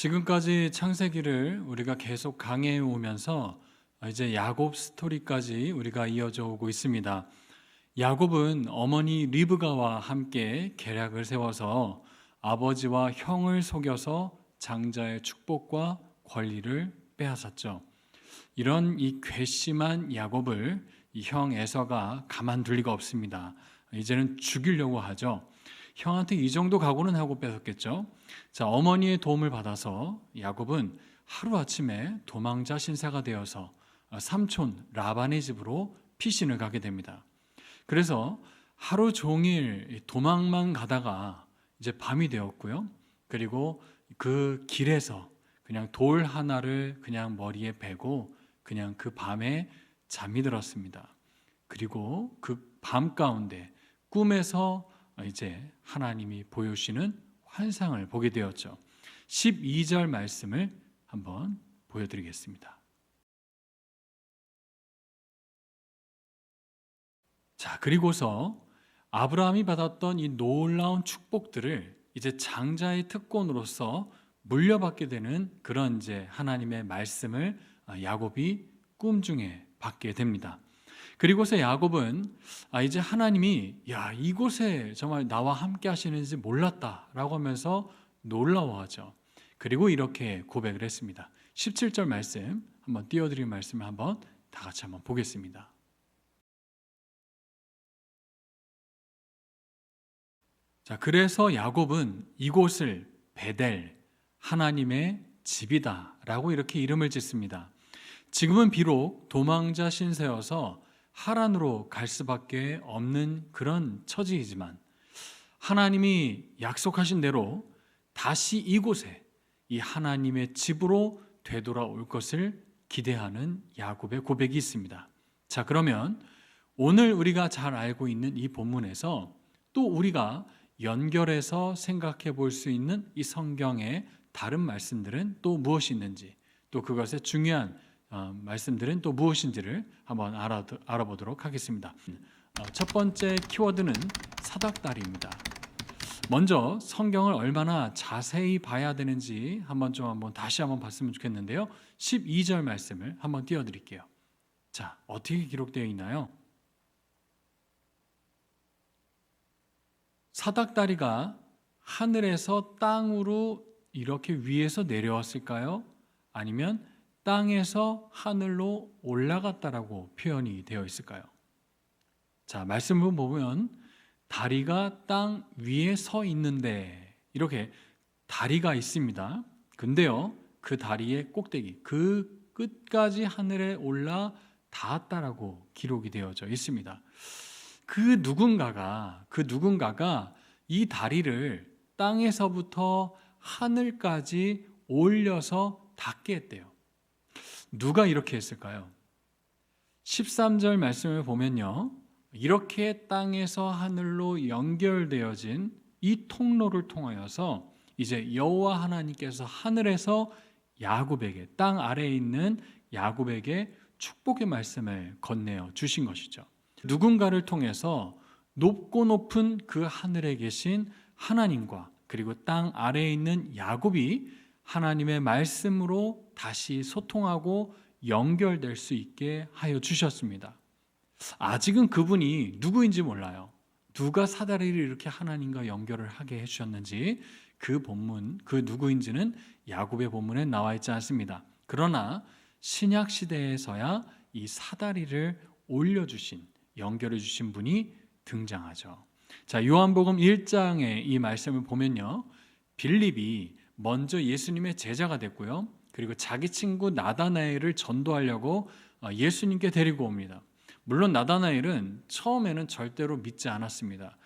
지금까지 창세기를 우리가 계속 강해해 오면서 이제 야곱 스토리까지 우리가 이어져 오고 있습니다. 야곱은 어머니 리브가와 함께 계략을 세워서 아버지와 형을 속여서 장자의 축복과 권리를 빼앗았죠. 이런 이 괘씸한 야곱을 이 형 에서가 가만둘 리가 없습니다. 이제는 죽이려고 하죠. 형한테 이 정도 각오는 하고 뺏었겠죠. 자, 어머니의 도움을 받아서 야곱은 하루아침에 도망자 신세가 되어서 삼촌 라반의 집으로 피신을 가게 됩니다. 그래서 하루 종일 도망만 가다가 이제 밤이 되었고요. 그리고 그 길에서 그냥 돌 하나를 그냥 머리에 베고 그냥 그 밤에 잠이 들었습니다. 그리고 그 밤 가운데 꿈에서 이제 하나님이 보여주시는 환상을 보게 되었죠. 12절 말씀을 한번 보여드리겠습니다. 자, 그리고서 아브라함이 받았던 이 놀라운 축복들을 이제 장자의 특권으로서 물려받게 되는 그런 이제 하나님의 말씀을 야곱이 꿈 중에 받게 됩니다. 그리고서 야곱은 이제 하나님이 이곳에 정말 나와 함께 하시는지 몰랐다라고 하면서 놀라워하죠. 그리고 이렇게 고백을 했습니다. 17절 말씀 한번 띄워드린 말씀을 한번 다 같이 한번 보겠습니다. 자, 그래서 야곱은 이곳을 베델, 하나님의 집이다라고 이렇게 이름을 짓습니다. 지금은 비록 도망자 신세여서 하란으로 갈 수밖에 없는 그런 처지이지만 하나님이 약속하신 대로 다시 이곳에 이 하나님의 집으로 되돌아올 것을 기대하는 야곱의 고백이 있습니다. 자, 그러면 오늘 우리가 잘 알고 있는 이 본문에서 또 우리가 연결해서 생각해 볼 수 있는 이 성경의 다른 말씀들은 또 무엇이 있는지, 또 그것의 중요한 말씀들은 또 무엇인지를 한번 알아보도록 하겠습니다. 첫 번째 키워드는 사닥다리입니다. 먼저 성경을 얼마나 자세히 봐야 되는지 한번 다시 한번 봤으면 좋겠는데요. 12절 말씀을 한번 띄워드릴게요. 자, 어떻게 기록되어 있나요? 사닥다리가 하늘에서 땅으로 이렇게 위에서 내려왔을까요? 아니면 땅에서 하늘로 올라갔다라고 표현이 되어 있을까요? 자, 말씀을 보면 다리가 땅 위에 서 있는데 이렇게 다리가 있습니다. 근데요, 그 다리의 꼭대기, 그 끝까지 하늘에 올라 닿았다라고 기록이 되어져 있습니다. 그 누군가가 이 다리를 땅에서부터 하늘까지 올려서 닿게 했대요. 누가 이렇게 했을까요? 13절 말씀을 보면요, 이렇게 땅에서 하늘로 연결되어진 이 통로를 통하여서 이제 여호와 하나님께서 하늘에서 야곱에게, 땅 아래에 있는 야곱에게 축복의 말씀을 건네어 주신 것이죠. 누군가를 통해서 높고 높은 그 하늘에 계신 하나님과 그리고 땅 아래에 있는 야곱이 하나님의 말씀으로 다시 소통하고 연결될 수 있게 하여 주셨습니다. 아직은 그분이 누구인지 몰라요. 누가 사다리를 이렇게 하나님과 연결을 하게 해주셨는지 그 본문, 그 누구인지는 야곱의 본문에 나와 있지 않습니다. 그러나 신약 시대에서야 이 사다리를 올려주신, 연결해 주신 분이 등장하죠. 자, 요한복음 1장의 이 말씀을 보면요, 빌립이 먼저 예수님의 제자가 됐고요, 그리고 자기 친구 나다나엘을 전도하려고 예수님께 데리고 옵니다. 물론 나다나엘은 처음에는 절대로 믿지 않았습니다.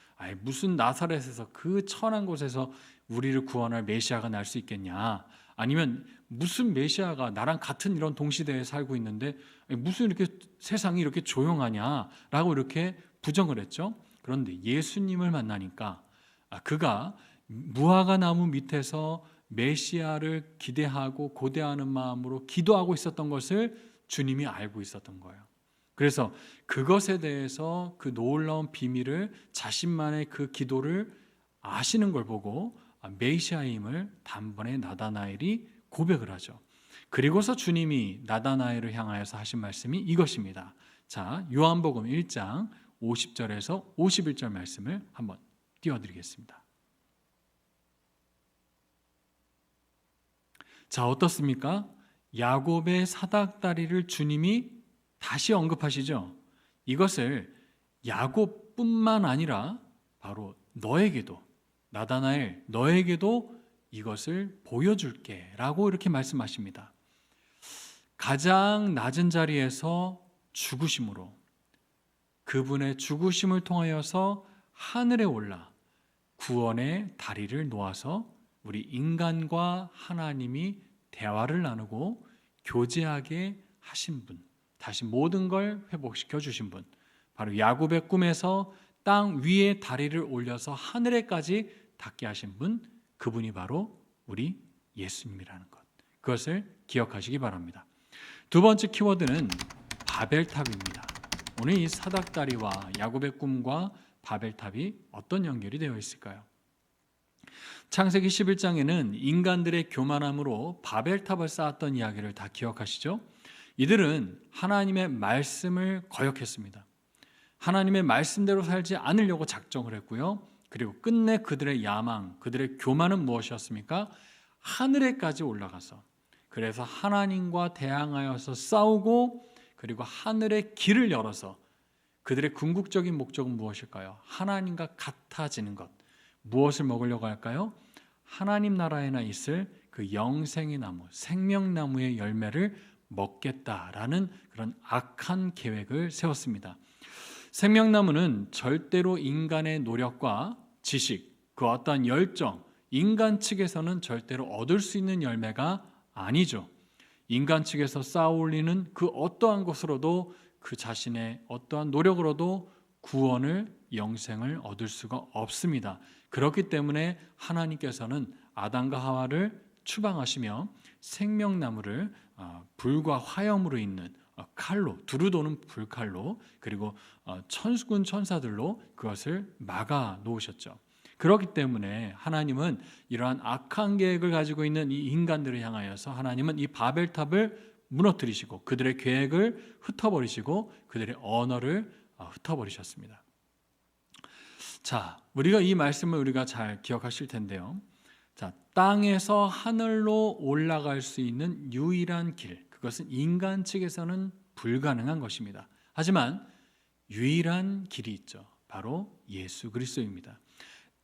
무슨 나사렛에서 그 천한 곳에서 우리를 구원할 메시아가 날 수 있겠냐, 아니면 무슨 메시아가 나랑 같은 이런 동시대에 살고 있는데 무슨 이렇게 세상이 이렇게 조용하냐라고 이렇게 부정을 했죠. 그런데 예수님을 만나니까 그가 무화과 나무 밑에서 메시아를 기대하고 고대하는 마음으로 기도하고 있었던 것을 주님이 알고 있었던 거예요. 그래서 그것에 대해서 그 놀라운 비밀을, 자신만의 그 기도를 아시는 걸 보고 메시아임을 단번에 나다나엘이 고백을 하죠. 그리고서 주님이 나다나엘을 향하여서 하신 말씀이 이것입니다. 자, 요한복음 1장 50절에서 51절 말씀을 한번 띄워드리겠습니다. 자, 어떻습니까? 야곱의 사닥다리를 주님이 다시 언급하시죠. 이것을 야곱뿐만 아니라 바로 너에게도, 나다나엘 너에게도 이것을 보여줄게 라고 이렇게 말씀하십니다. 가장 낮은 자리에서 죽으심으로, 그분의 죽으심을 통하여서 하늘에 올라 구원의 다리를 놓아서 우리 인간과 하나님이 대화를 나누고 교제하게 하신 분, 다시 모든 걸 회복시켜 주신 분, 바로 야곱의 꿈에서 땅 위에 다리를 올려서 하늘에까지 닿게 하신 분, 그분이 바로 우리 예수님이라는 것, 그것을 기억하시기 바랍니다. 두 번째 키워드는 바벨탑입니다. 오늘 이 사닥다리와 야곱의 꿈과 바벨탑이 어떤 연결이 되어 있을까요? 창세기 11장에는 인간들의 교만함으로 바벨탑을 쌓았던 이야기를 다 기억하시죠? 이들은 하나님의 말씀을 거역했습니다. 하나님의 말씀대로 살지 않으려고 작정을 했고요. 그리고 끝내 그들의 야망, 그들의 교만은 무엇이었습니까? 하늘에까지 올라가서, 그래서 하나님과 대항하여서 싸우고, 그리고 하늘의 길을 열어서 그들의 궁극적인 목적은 무엇일까요? 하나님과 같아지는 것. 무엇을 먹으려고 할까요? 하나님 나라에나 있을 그 영생의 나무, 생명나무의 열매를 먹겠다라는 그런 악한 계획을 세웠습니다. 생명나무는 절대로 인간의 노력과 지식, 그 어떠한 열정, 인간 측에서는 절대로 얻을 수 있는 열매가 아니죠. 인간 측에서 쌓아올리는 그 어떠한 것으로도, 그 자신의 어떠한 노력으로도 구원을, 영생을 얻을 수가 없습니다. 그렇기 때문에 하나님께서는 아담과 하와를 추방하시며 생명나무를 불과 화염으로 있는 칼로, 두루 도는 불칼로, 그리고 천군 천사들로 그것을 막아 놓으셨죠. 그렇기 때문에 하나님은 이러한 악한 계획을 가지고 있는 이 인간들을 향하여서 하나님은 이 바벨탑을 무너뜨리시고 그들의 계획을 흩어버리시고 그들의 언어를 흩어버리셨습니다. 자, 우리가 이 말씀을 우리가 잘 기억하실 텐데요. 자, 땅에서 하늘로 올라갈 수 있는 유일한 길, 그것은 인간 측에서는 불가능한 것입니다. 하지만 유일한 길이 있죠. 바로 예수 그리스도입니다.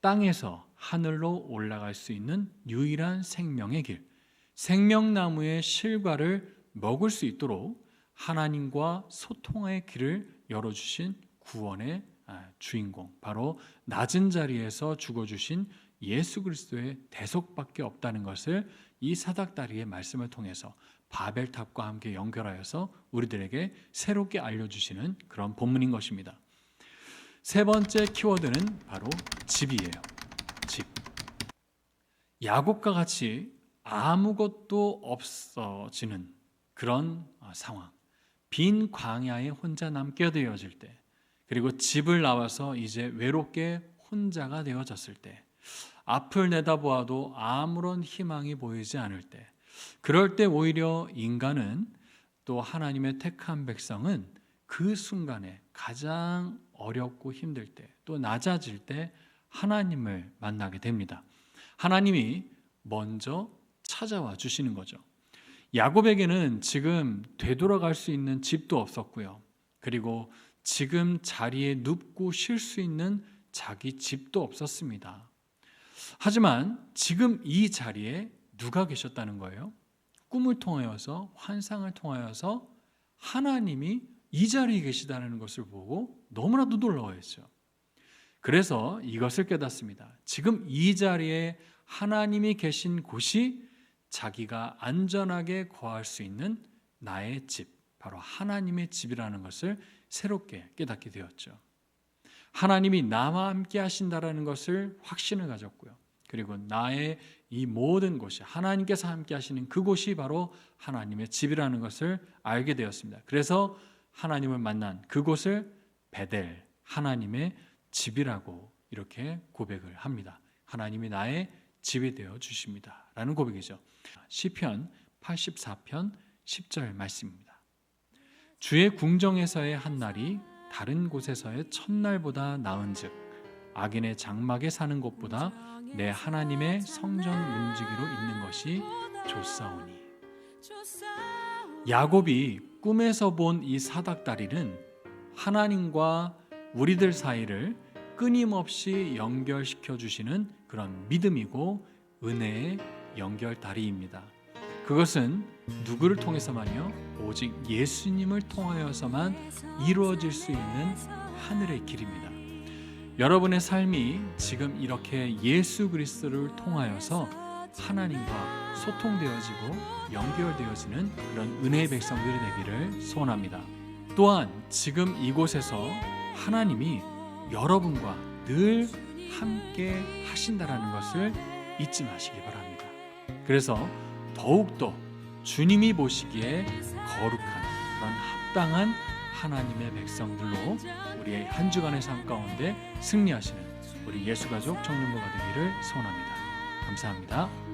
땅에서 하늘로 올라갈 수 있는 유일한 생명의 길, 생명나무의 실과를 먹을 수 있도록 하나님과 소통의 길을 열어주신 구원의 주인공, 바로 낮은 자리에서 죽어주신 예수 그리스도의 대속밖에 없다는 것을 이 사닥다리의 말씀을 통해서 바벨탑과 함께 연결하여서 우리들에게 새롭게 알려주시는 그런 본문인 것입니다. 세 번째 키워드는 바로 집이에요. 집. 야곱과 같이 아무것도 없어지는 그런 상황, 빈 광야에 혼자 남게 되어질 때, 그리고 집을 나와서 이제 외롭게 혼자가 되어졌을 때, 앞을 내다보아도 아무런 희망이 보이지 않을 때, 그럴 때 오히려 인간은, 또 하나님의 택한 백성은 그 순간에 가장 어렵고 힘들 때, 또 낮아질 때 하나님을 만나게 됩니다. 하나님이 먼저 찾아와 주시는 거죠. 야곱에게는 지금 되돌아갈 수 있는 집도 없었고요. 그리고 지금 자리에 눕고 쉴 수 있는 자기 집도 없었습니다. 하지만 지금 이 자리에 누가 계셨다는 거예요? 꿈을 통하여서, 환상을 통하여서 하나님이 이 자리에 계시다는 것을 보고 너무나도 놀라워했죠. 그래서 이것을 깨닫습니다. 지금 이 자리에 하나님이 계신 곳이 자기가 안전하게 거할 수 있는 나의 집, 바로 하나님의 집이라는 것을 새롭게 깨닫게 되었죠. 하나님이 나와 함께 하신다라는 것을 확신을 가졌고요. 그리고 나의 이 모든 곳이 하나님께서 함께 하시는 그곳이 바로 하나님의 집이라는 것을 알게 되었습니다. 그래서 하나님을 만난 그곳을 베델, 하나님의 집이라고 이렇게 고백을 합니다. 하나님이 나의 지배되어 주십니다. 라는 고백이죠. 시편 84편 10절 말씀입니다. 주의 궁정에서의 한 날이 다른 곳에서의 첫날보다 나은즉 악인의 장막에 사는 것보다 내 하나님의 성전 문지기로 있는 것이 좋사오니. 야곱이 꿈에서 본 이 사닥다리는 하나님과 우리들 사이를 끊임없이 연결시켜 주시는 그런 믿음이고 은혜의 연결다리입니다. 그것은 누구를 통해서만요? 오직 예수님을 통하여서만 이루어질 수 있는 하늘의 길입니다. 여러분의 삶이 지금 이렇게 예수 그리스도를 통하여서 하나님과 소통되어지고 연결되어지는 그런 은혜의 백성들이 되기를 소원합니다. 또한 지금 이곳에서 하나님이 여러분과 늘 함께 하신다라는 것을 잊지 마시기 바랍니다. 그래서 더욱더 주님이 보시기에 거룩한 그런 합당한 하나님의 백성들로 우리의 한 주간의 삶 가운데 승리하시는 우리 예수가족 청년부가 되기를 소원합니다. 감사합니다.